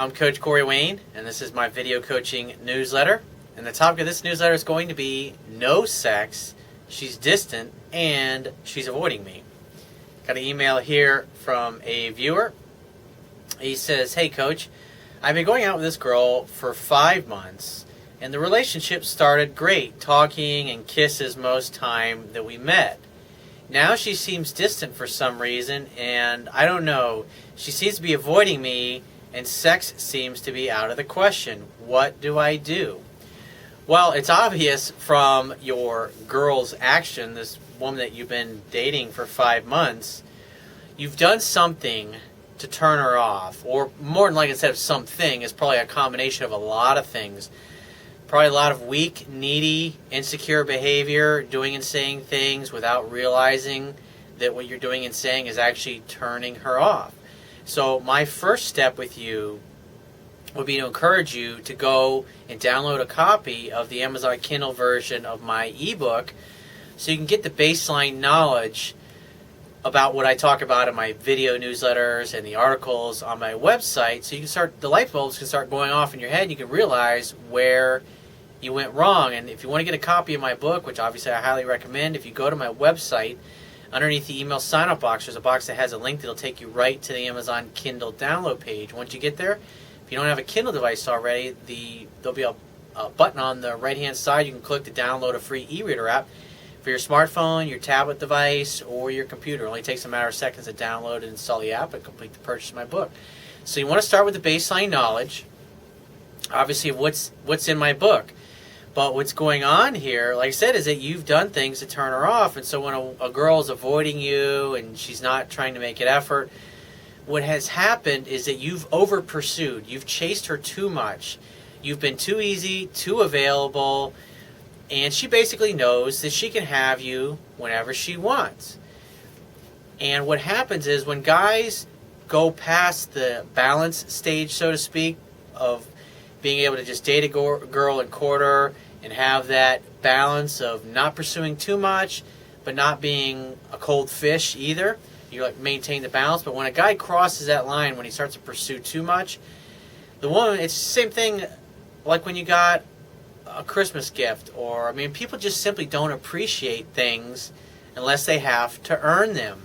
I'm Coach Corey Wayne, and this is my video coaching newsletter. And the topic of this newsletter is going to be no sex, she's distant, and she's avoiding me. Got an email here from a viewer. He says, "Hey Coach, I've been going out with this girl for 5 months, and the relationship started great, talking and kisses most time that we met. Now she seems distant for some reason, and I don't know. She seems to be avoiding me, and sex seems to be out of the question. What do I do?" Well, it's obvious from your girl's action, this woman that you've been dating for 5 months, you've done something to turn her off. Or more than likely, instead of something, it's probably a combination of a lot of things. Probably a lot of weak, needy, insecure behavior, doing and saying things without realizing that what you're doing and saying is actually turning her off. So my first step with you would be to encourage you to go and download a copy of the Amazon Kindle version of my ebook so you can get the baseline knowledge about what I talk about in my video newsletters and the articles on my website, so you can start, the light bulbs can start going off in your head and you can realize where you went wrong. And if you want to get a copy of my book, which obviously I highly recommend, if you go to my website, underneath the email sign-up box, there's a box that has a link that'll take you right to the Amazon Kindle download page. Once you get there, if you don't have a Kindle device already, there'll be a button on the right-hand side. You can click to download a free e-reader app for your smartphone, your tablet device, or your computer. It only takes a matter of seconds to download and install the app and complete the purchase of my book. So you want to start with the baseline knowledge, obviously, of what's in my book. But what's going on here, like I said, is that you've done things to turn her off. And so when a girl is avoiding you and she's not trying to make an effort, what has happened is that you've over-pursued. You've chased her too much. You've been too easy, too available, and she basically knows that she can have you whenever she wants. And what happens is when guys go past the balance stage, so to speak, of being able to just date a girl and court her and have that balance of not pursuing too much but not being a cold fish either, you like maintain the balance. But when a guy crosses that line, when he starts to pursue too much, the woman, it's the same thing like when you got a Christmas gift, or, I mean, people just simply don't appreciate things unless they have to earn them.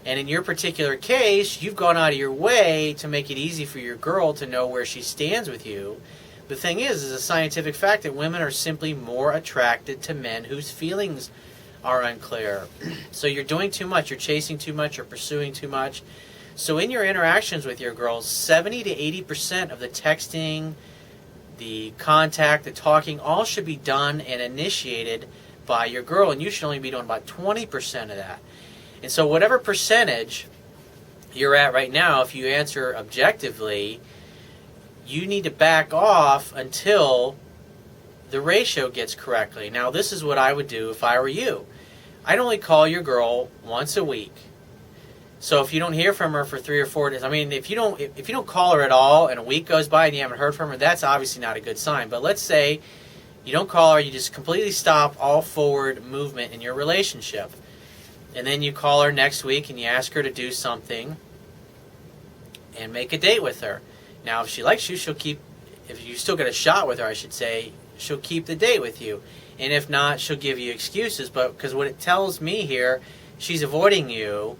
And in your particular case, you've gone out of your way to make it easy for your girl to know where she stands with you. The thing is a scientific fact that women are simply more attracted to men whose feelings are unclear. So you're doing too much, you're chasing too much, you're pursuing too much. So in your interactions with your girls, 70 to 80% of the texting, the contact, the talking, all should be done and initiated by your girl, and you should only be doing about 20% of that. And so whatever percentage you're at right now, if you answer objectively, you need to back off until the ratio gets correctly. Now, this is what I would do if I were you. I'd only call your girl once a week. So if you don't hear from her for 3 or 4 days, I mean, if you don't call her at all and a week goes by and you haven't heard from her, that's obviously not a good sign. But let's say you don't call her, you just completely stop all forward movement in your relationship. And then you call her next week and you ask her to do something and make a date with her. Now, if she likes you, she'll keep, if you still get a shot with her, I should say, she'll keep the date with you. And if not, she'll give you excuses. But because what it tells me here, she's avoiding you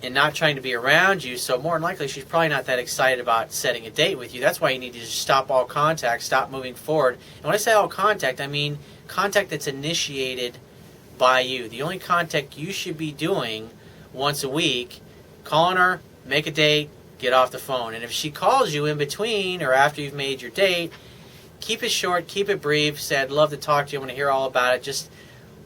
and not trying to be around you, so more than likely she's probably not that excited about setting a date with you. That's why you need to just stop all contact, stop moving forward. And when I say all contact, I mean contact that's initiated by you. The only contact you should be doing once a week, calling her, make a date, get off the phone. And if she calls you in between or after you've made your date, keep it short, keep it brief. Say, "I'd love to talk to you, I want to hear all about it. Just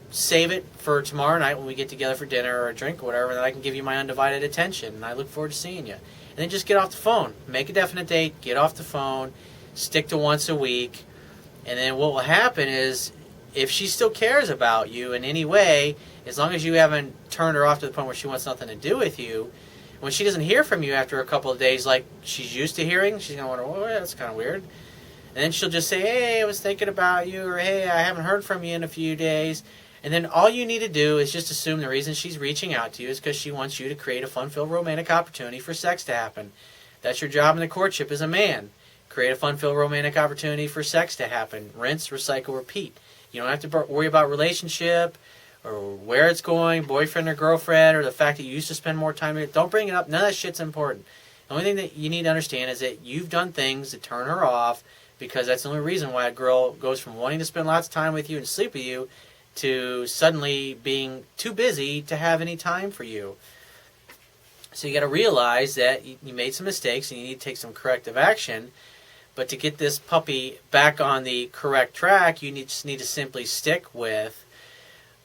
save it for tomorrow night when we get together for dinner or a drink or whatever, and then I can give you my undivided attention, and I look forward to seeing you." And then just get off the phone. Make a definite date, get off the phone, stick to once a week. And then what will happen is, if she still cares about you in any way, as long as you haven't turned her off to the point where she wants nothing to do with you, when she doesn't hear from you after a couple of days like she's used to hearing, she's going to wonder, "Oh, that's kind of weird." And then she'll just say, "Hey, I was thinking about you," or "Hey, I haven't heard from you in a few days." And then all you need to do is just assume the reason she's reaching out to you is because she wants you to create a fun-filled romantic opportunity for sex to happen. That's your job in the courtship as a man. Create a fun-filled romantic opportunity for sex to happen. Rinse, recycle, repeat. You don't have to worry about relationship or where it's going, boyfriend or girlfriend, or the fact that you used to spend more time with it. Don't bring it up. None of that shit's important. The only thing that you need to understand is that you've done things to turn her off, because that's the only reason why a girl goes from wanting to spend lots of time with you and sleep with you to suddenly being too busy to have any time for you. So you got to realize that you made some mistakes and you need to take some corrective action. But to get this puppy back on the correct track, you just need to simply stick with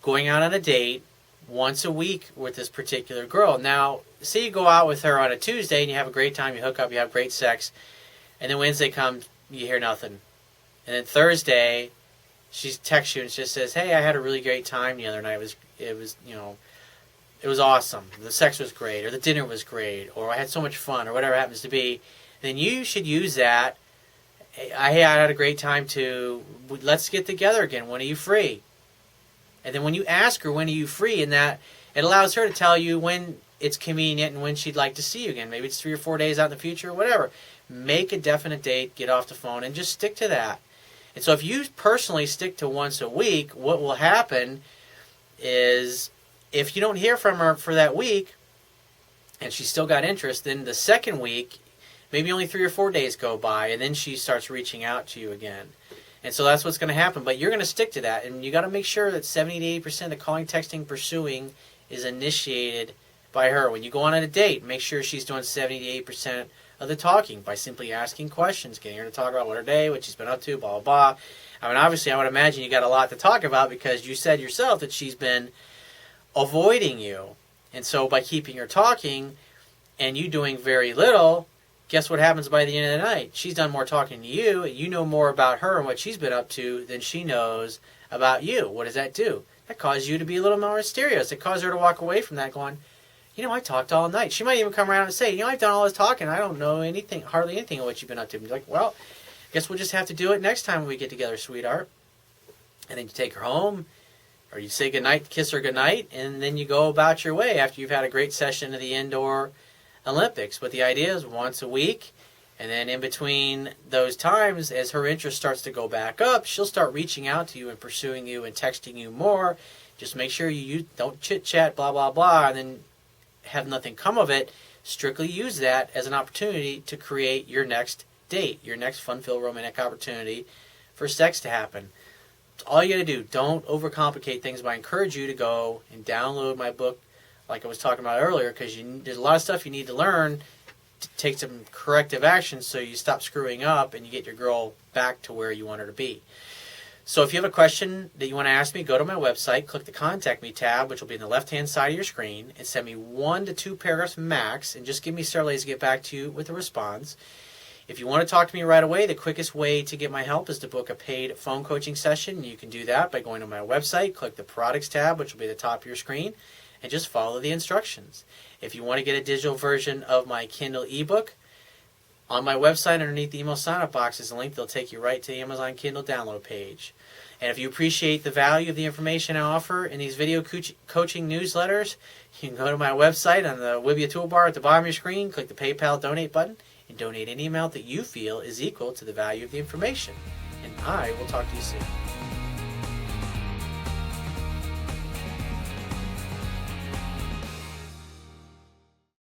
going out on a date once a week with this particular girl. Now, say you go out with her on a Tuesday and you have a great time, you hook up, you have great sex, and then Wednesday comes, you hear nothing. And then Thursday, she texts you and just says, "Hey, I had a really great time the other night. It was awesome. The sex was great, or the dinner was great, or I had so much fun," or whatever it happens to be. Then you should use that. "Hey, I had a great time too. Let's get together again. When are you free?" And then when you ask her, "When are you free?" and that, it allows her to tell you when it's convenient and when she'd like to see you again. Maybe it's 3 or 4 days out in the future, or whatever. Make a definite date, get off the phone, and just stick to that. And so if you personally stick to once a week, what will happen is, if you don't hear from her for that week and she's still got interest, then the second week, maybe only 3 or 4 days go by, and then she starts reaching out to you again. And so that's what's going to happen. But you're going to stick to that. And you got to make sure that 70 to 80% of the calling, texting, pursuing is initiated by her. When you go on a date, make sure she's doing 70 to 80% of the talking by simply asking questions, getting her to talk about what her day, what she's been up to, blah, blah, blah. I mean, obviously, I would imagine you got a lot to talk about, because you said yourself that she's been avoiding you. And so by keeping her talking and you doing very little, guess what happens by the end of the night? She's done more talking to you, and you know more about her and what she's been up to than she knows about you. What does that do? That causes you to be a little more mysterious. It causes her to walk away from that going, I talked all night. She might even come around and say, I've done all this talking. I don't know anything, hardly anything of what you've been up to. And you're like, well, guess we'll just have to do it next time we get together, sweetheart. And then you take her home, or you say goodnight, kiss her goodnight, and then you go about your way after you've had a great session of the indoor Olympics. But the idea is once a week, and then in between those times, as her interest starts to go back up, she'll start reaching out to you and pursuing you and texting you more. Just make sure you don't chit-chat, blah, blah, blah, and then have nothing come of it. Strictly use that as an opportunity to create your next date, your next fun-filled romantic opportunity for sex to happen. It's all you got to do. Don't overcomplicate things. But I encourage you to go and download my book, like I was talking about earlier, because there's a lot of stuff you need to learn to take some corrective action so you stop screwing up and you get your girl back to where you want her to be. So if you have a question that you want to ask me, go to my website, click the Contact Me tab, which will be in the left-hand side of your screen, and send me 1 to 2 paragraphs max, and just give me several days to get back to you with a response. If you want to talk to me right away, the quickest way to get my help is to book a paid phone coaching session. You can do that by going to my website, click the Products tab, which will be at the top of your screen, and just follow the instructions. If you want to get a digital version of my Kindle ebook, on my website underneath the email sign-up box is a link that'll take you right to the Amazon Kindle download page. And if you appreciate the value of the information I offer in these video coaching newsletters, you can go to my website on the Wibia toolbar at the bottom of your screen, click the PayPal donate button, and donate any amount that you feel is equal to the value of the information. And I will talk to you soon.